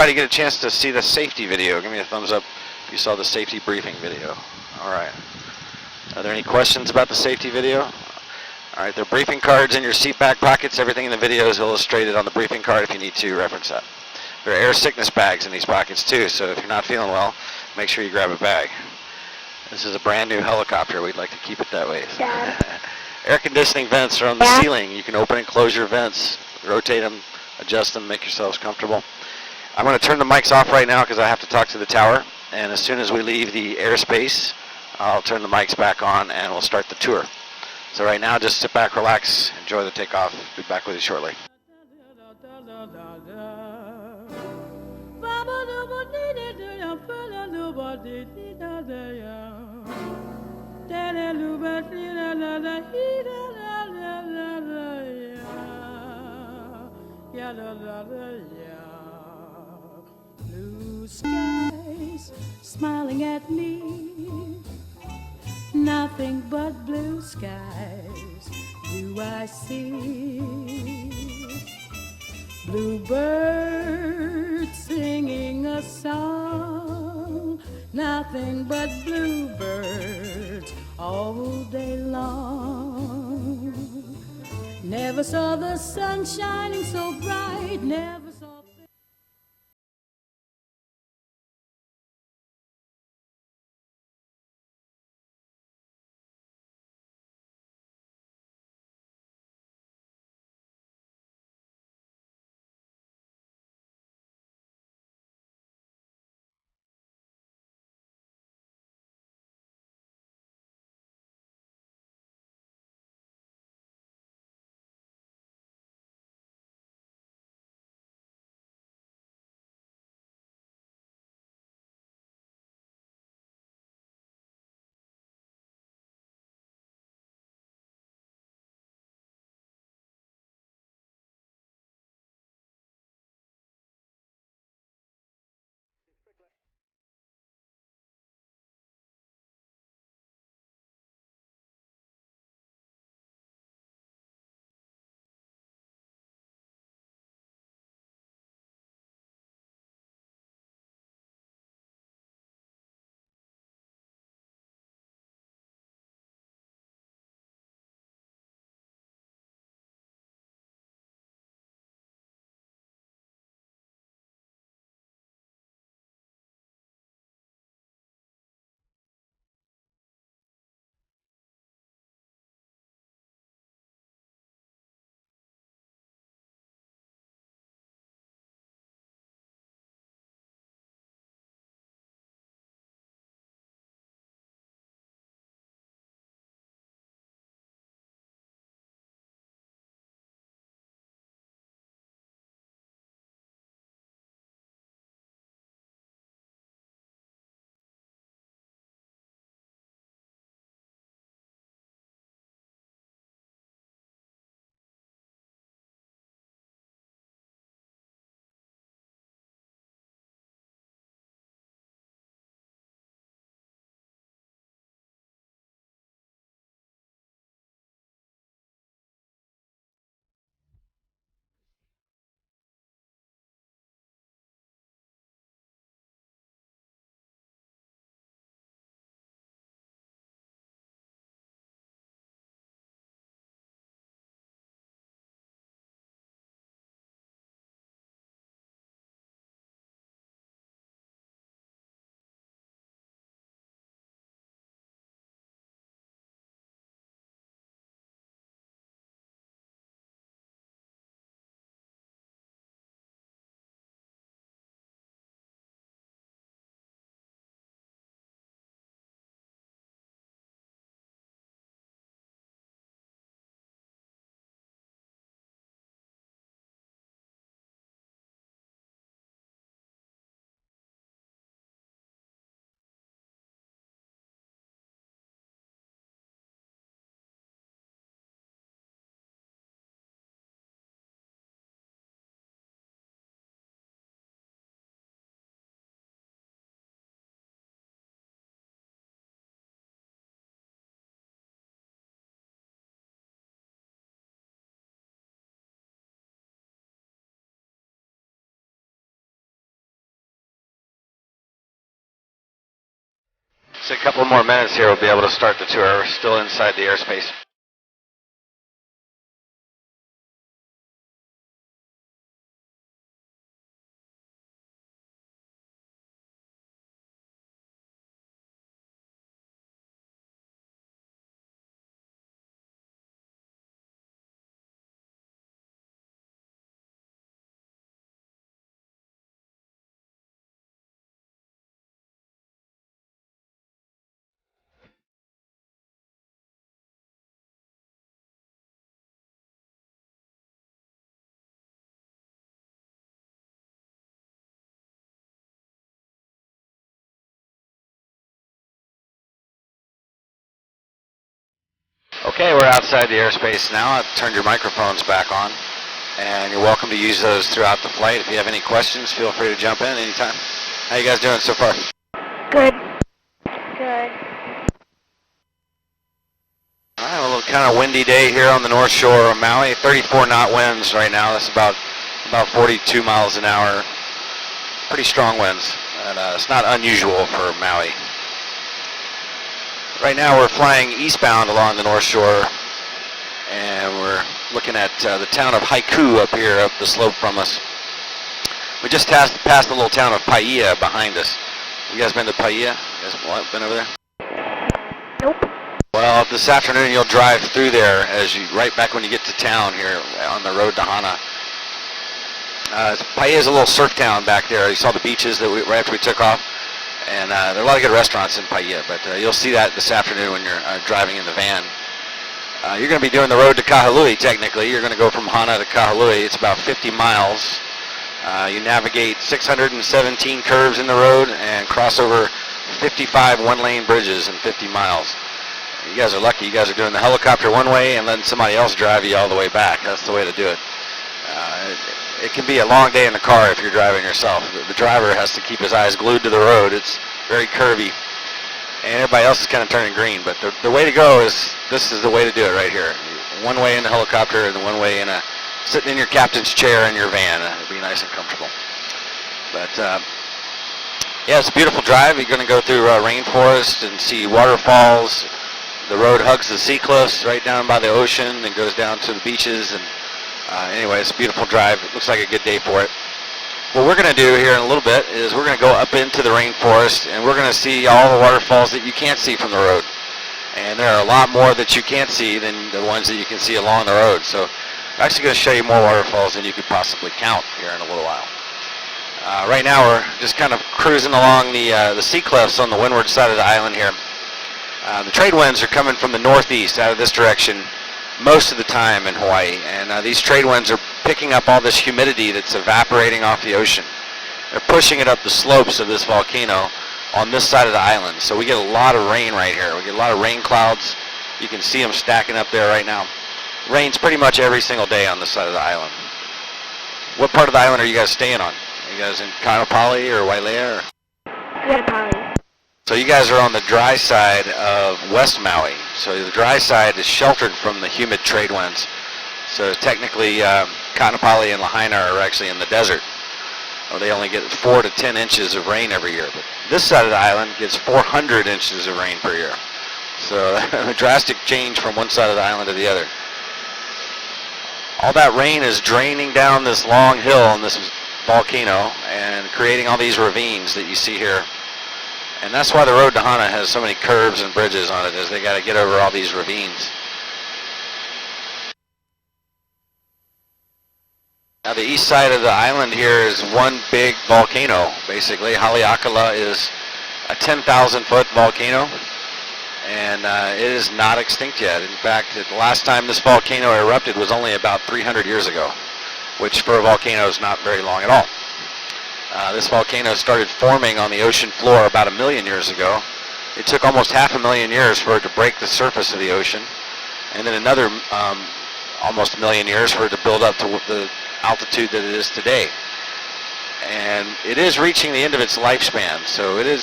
Try to get a chance to see the safety video. Give me a thumbs up if you saw the safety briefing video. All right. Are there any questions about the safety video? All right, there are briefing cards in your seat back pockets. Everything in the video is illustrated on the briefing card if you need to reference that. There are air sickness bags in these pockets too, so if you're not feeling well, make sure you grab a bag. This is a brand new helicopter. We'd like to keep it that way. Air conditioning vents are on the ceiling. You can open and close your vents, rotate them, adjust them, make yourselves comfortable. I'm going to turn the mics off right now because I have to talk to the tower, and as soon as we leave the airspace, I'll turn the mics back on and we'll start the tour. So right now, just sit back, relax, enjoy the takeoff. Be back with you shortly. Blue skies smiling at me, nothing but blue skies do I see. Bluebirds singing a song, nothing but bluebirds all day long. Never saw the sun shining so bright, never Just a couple more minutes here, we'll be able to start the tour. We're still inside the airspace. Okay, we're outside the airspace now. I've turned your microphones back on, and you're welcome to use those throughout the flight. If you have any questions, feel free to jump in anytime. How you guys doing so far? Good. Good. All right, a little kind of windy day here on the north shore of Maui. 34 knot winds right now. That's about 42 miles an hour. Pretty strong winds, and it's not unusual for Maui. Right now we're flying eastbound along the north shore, and we're looking at the town of Haiku up here, up the slope from us. We just passed the little town of Paia behind us. You guys been to Paia? You guys been over there? Nope. Well, this afternoon you'll drive through there right back when you get to town here on the road to Hana. Paia is a little surf town back there. You saw the beaches right after we took off. And there are a lot of good restaurants in Paia, but you'll see that this afternoon when you're driving in the van. You're going to be doing the road to Kahului, technically. You're going to go from Hana to Kahului. It's about 50 miles. You navigate 617 curves in the road and cross over 55 one-lane bridges in 50 miles. You guys are lucky. You guys are doing the helicopter one way and letting somebody else drive you all the way back. That's the way to do it. It can be a long day in the car if you're driving yourself. The driver has to keep his eyes glued to the road. It's very curvy, and everybody else is kind of turning green. But the way to go is, this is the way to do it right here. One way in the helicopter and one way sitting in your captain's chair in your van. It'll be nice and comfortable. But yeah, it's a beautiful drive. You're going to go through rainforest and see waterfalls. The road hugs the sea cliffs right down by the ocean and goes down to the beaches. And anyway, it's a beautiful drive. It looks like a good day for it. What we're going to do here in a little bit is we're going to go up into the rainforest, and we're going to see all the waterfalls that you can't see from the road. And there are a lot more that you can't see than the ones that you can see along the road. So I'm actually going to show you more waterfalls than you could possibly count here in a little while. Right now we're just kind of cruising along the sea cliffs on the windward side of the island here. The trade winds are coming from the northeast out of this direction most of the time in Hawaii, and these trade winds are picking up all this humidity that's evaporating off the ocean. They're pushing it up the slopes of this volcano on this side of the island, so we get a lot of rain right here. We get a lot of rain clouds. You can see them stacking up there right now. Rains pretty much every single day on this side of the island. What part of the island are you guys staying on? Are you guys in Kaanapali or Wailea? Or? Kaanapali. So you guys are on the dry side of West Maui. So the dry side is sheltered from the humid trade winds. So technically, Kaanapali and Lahaina are actually in the desert. They only get 4 to 10 inches of rain every year. But this side of the island gets 400 inches of rain per year. So a drastic change from one side of the island to the other. All that rain is draining down this long hill on this volcano and creating all these ravines that you see here. And that's why the road to Hana has so many curves and bridges on it, is they got to get over all these ravines. Now the east side of the island here is one big volcano, basically. Haleakala is a 10,000-foot volcano, and it is not extinct yet. In fact, the last time this volcano erupted was only about 300 years ago, which for a volcano is not very long at all. This volcano started forming on the ocean floor about 1 million years ago. It took almost 500,000 years for it to break the surface of the ocean, and then another almost 1 million years for it to build up to the altitude that it is today. And it is reaching the end of its lifespan, so it is